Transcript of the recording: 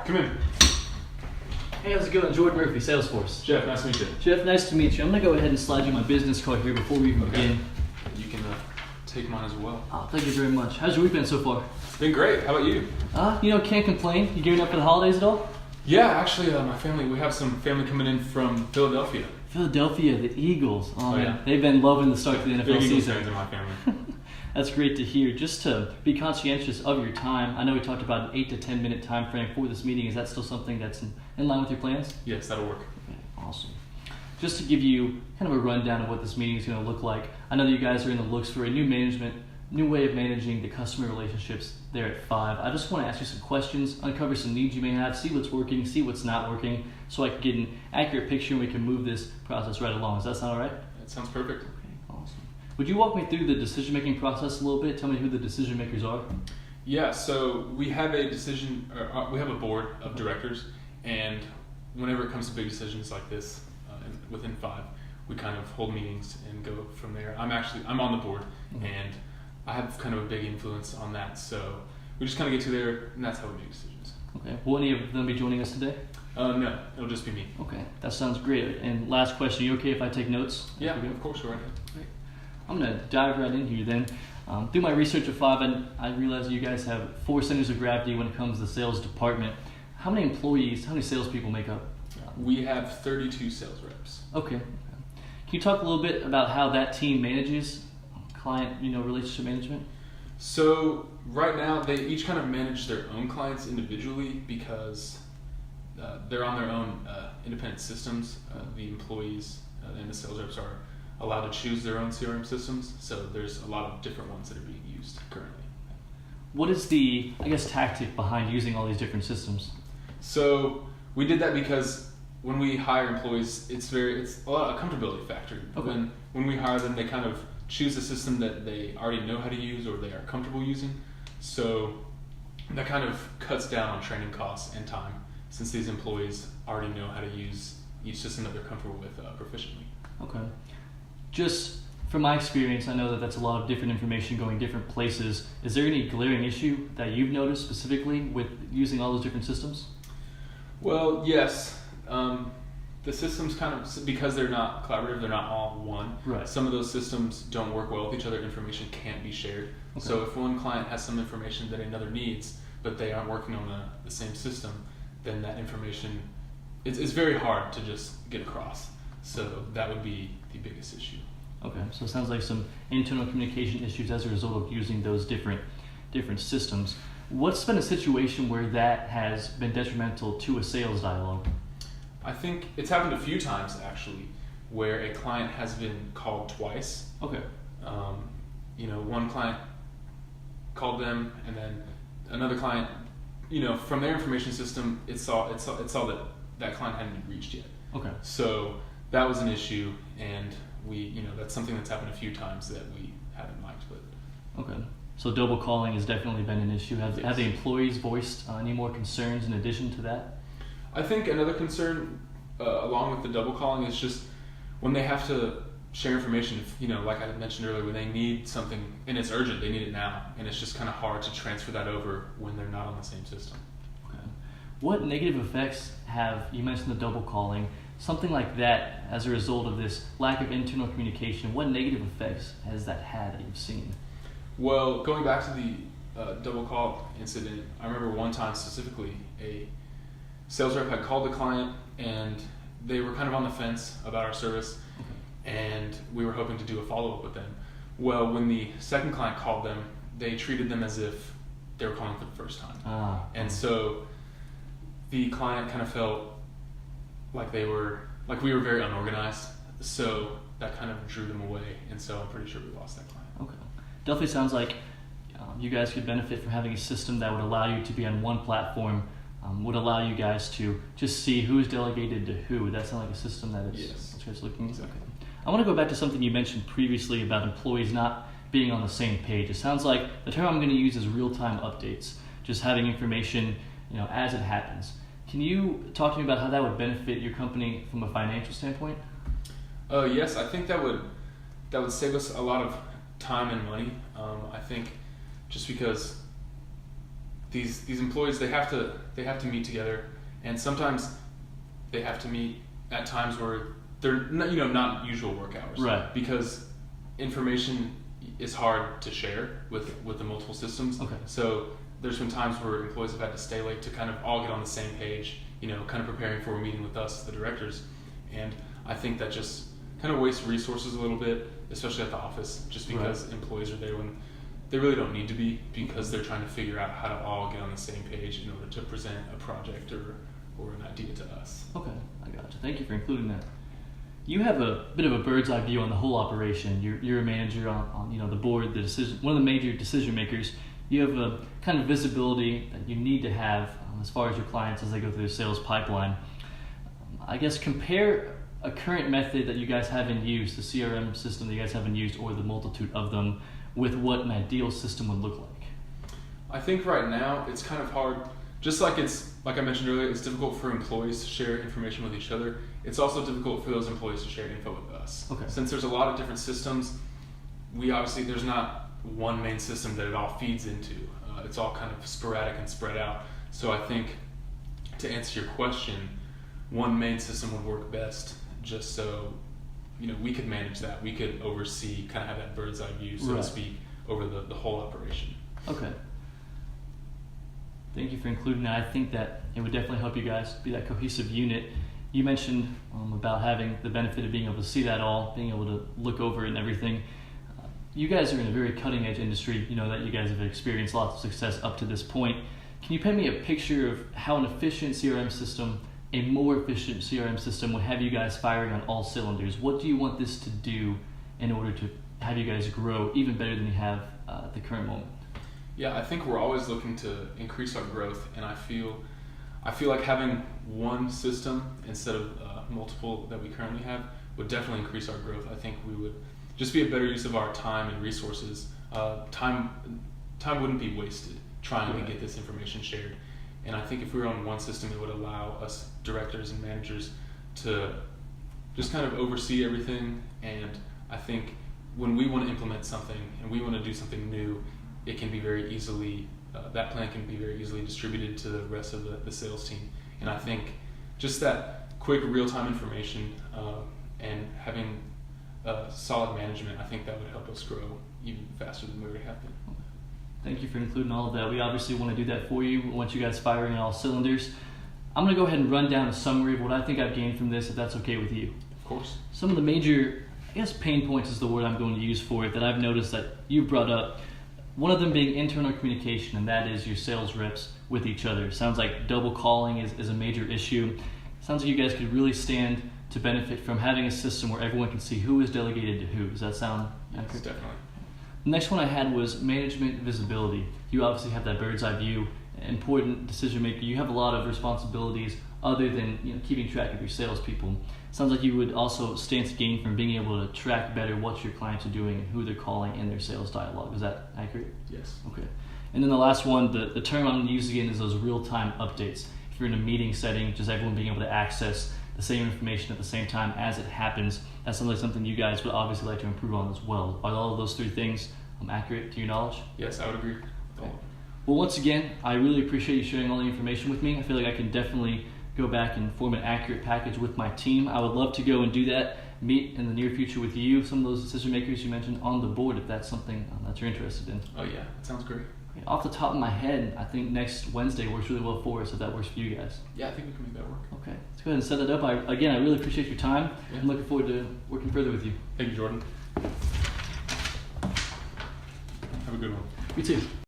come in. Hey, how's it going? Jordan Murphy, Salesforce. Jeff, nice to meet you. Jeff, nice to meet you. I'm going to go ahead and slide you my business card here before we even begin. You can take mine as well. Oh, thank you very much. How's your week been so far? It's been great. How about you? Can't complain. You gearing up for the holidays at all? Yeah, actually, we have some family coming in from Philadelphia. Philadelphia, the Eagles. Oh, man. Yeah. They've been loving the start to the NFL Big Eagles season. fans in my family. That's great to hear. Just to be conscientious of your time, I know we talked about an 8 to 10 minute time frame for this meeting. Is that still something that's in line with your plans? Yes, that'll work. Okay, awesome. Just to give you kind of a rundown of what this meeting is going to look like, I know that you guys are in the looks for a new way of managing the customer relationships there at Five. I just want to ask you some questions, uncover some needs you may have, see what's working, see what's not working, so I can get an accurate picture and we can move this process right along. Does that sound all right? That sounds perfect. Okay, awesome. Would you walk me through the decision-making process a little bit? Tell me who the decision makers are. Yeah, so we have we have a board of directors, and whenever it comes to big decisions like this, within Five, we kind of hold meetings and go from there. I'm on the board, and I have kind of a big influence on that, so we just kind of get to there, and that's how we make decisions. Okay. Will any of them be joining us today? No, it'll just be me. Okay, that sounds great. And last question, you okay if I take notes? Yeah, of course, go right ahead. Great. I'm going to dive right in here then. Through my research at Five, I realized you guys have 4 centers of gravity when it comes to the sales department. How many employees, how many salespeople make up? We have 32 sales reps. Okay. Can you talk a little bit about how that team manages client, relationship management? So right now, they each kind of manage their own clients individually because they're on their own independent systems. The employees and the sales reps are allowed to choose their own CRM systems. So there's a lot of different ones that are being used currently. What is the, tactic behind using all these different systems? So we did that because when we hire employees, it's a lot of comfortability factor. Okay. When we hire them, they kind of choose a system that they already know how to use or they are comfortable using. So that kind of cuts down on training costs and time since these employees already know how to use each system that they're comfortable with proficiently. Okay. Just from my experience, I know that that's a lot of different information going different places. Is there any glaring issue that you've noticed specifically with using all those different systems? Well, yes. The systems kind of, because they're not collaborative, they're not all one. Right. Some of those systems don't work well with each other. Information can't be shared. Okay. So if one client has some information that another needs, but they aren't working on the same system, then that information, it's very hard to just get across. So that would be the biggest issue. Okay, so it sounds like some internal communication issues as a result of using those different systems. What's been a situation where that has been detrimental to a sales dialogue? I think it's happened a few times actually, where a client has been called twice. Okay. One client called them, and then another client, from their information system, it saw that client hadn't been reached yet. Okay. So that was an issue, and that's something that's happened a few times that we haven't liked. But okay. So double calling has definitely been an issue. Have the employees voiced any more concerns in addition to that? I think another concern, along with the double calling, is just when they have to share information. Like I mentioned earlier, when they need something and it's urgent, they need it now, and it's just kind of hard to transfer that over when they're not on the same system. Okay. What negative effects you mentioned the double calling, something like that as a result of this lack of internal communication? What negative effects has that had that you've seen? Well, going back to the double call incident, I remember one time specifically, a sales rep had called the client and they were kind of on the fence about our service, and we were hoping to do a follow-up with them. Well, when the second client called them, they treated them as if they were calling for the first time. And so the client kind of felt like we were very unorganized, so that kind of drew them away, and so I'm pretty sure we lost that client. Okay. Definitely sounds like you guys could benefit from having a system that would allow you to be on one platform, would allow you guys to just see who's delegated to who. Would that sound like a system that is looking at? Exactly. Okay. I want to go back to something you mentioned previously about employees not being on the same page. It sounds like the term I'm going to use is real-time updates, just having information as it happens. Can you talk to me about how that would benefit your company from a financial standpoint? Yes, I think that would save us a lot of time and money. I think just because these employees, they have to meet together, and sometimes they have to meet at times where they're not, not usual work hours, right? Because information is hard to share with the multiple systems. Okay. So there's been times where employees have had to stay late to kind of all get on the same page, kind of preparing for a meeting with us, the directors. And I think that just kind of wastes resources a little bit, especially at the office, just because employees are there when they really don't need to be, because they're trying to figure out how to all get on the same page in order to present a project or an idea to us. Okay, I gotcha. Thank you for including that. You have a bit of a bird's eye view on the whole operation. You're a manager on the board, one of the major decision makers. You have a kind of visibility that you need to have as far as your clients as they go through the sales pipeline. I guess compare a current method that you guys have in use, the CRM system that you guys have in use, or the multitude of them, with what an ideal system would look like. I think right now it's kind of hard. Just like I mentioned earlier, it's difficult for employees to share information with each other. It's also difficult for those employees to share info with us. Okay. Since there's a lot of different systems, there's not one main system that it all feeds into. It's all kind of sporadic and spread out. So I think, to answer your question, one main system would work best, just so we could manage that. We could oversee, kind of have that bird's eye view, so to speak, over the whole operation. Okay. Thank you for including that. I think that it would definitely help you guys be that cohesive unit. You mentioned about having the benefit of being able to see that all, being able to look over it and everything. You guys are in a very cutting edge industry, that you guys have experienced lots of success up to this point. Can you paint me a picture of how an efficient CRM system, a more efficient CRM system, would have you guys firing on all cylinders? What do you want this to do in order to have you guys grow even better than you have at the current moment? Yeah, I think we're always looking to increase our growth, and I feel like having one system instead of multiple that we currently have would definitely increase our growth. I think we would just be a better use of our time and resources. Time wouldn't be wasted trying to get this information shared. And I think if we were on one system, it would allow us directors and managers to just kind of oversee everything. And I think when we want to implement something and we want to do something new, it can be very easily, that plan can be very easily distributed to the rest of the sales team. And I think just that quick real-time information and having solid management, I think that would help us grow even faster than we already have been. Thank you for including all of that. We obviously want to do that for you. We want you guys firing on all cylinders. I'm going to go ahead and run down a summary of what I think I've gained from this, if that's okay with you. Of course. Some of the major, pain points is the word I'm going to use for it, that I've noticed that you've brought up. One of them being internal communication, and that is your sales reps with each other. Sounds like double calling is a major issue. Sounds like you guys could really stand to benefit from having a system where everyone can see who is delegated to who. Does that sound accurate? Yes, definitely. The next one I had was management visibility. You obviously have that bird's eye view, important decision maker. You have a lot of responsibilities other than keeping track of your salespeople. Sounds like you would also stand to gain from being able to track better what your clients are doing and who they're calling in their sales dialogue. Is that accurate? Yes. Okay. And then the last one, the term I'm going to use again is those real-time updates. If you're in a meeting setting, just everyone being able to access the same information at the same time as it happens. That sounds like something you guys would obviously like to improve on as well. Are all of those three things accurate to your knowledge? Yes, I would agree. Okay. Well, once again, I really appreciate you sharing all the information with me. I feel like I can definitely go back and form an accurate package with my team. I would love to go and do that, meet in the near future with you, some of those decision makers you mentioned on the board, if that's something that you're interested in. Oh yeah, that sounds great. Okay. Off the top of my head, I think next Wednesday works really well for us, if that works for you guys. Yeah, I think we can make that work. Okay, let's go ahead and set that up. I really appreciate your time. Yeah. I'm looking forward to working further with you. Thank you, Jordan. Have a good one. You too.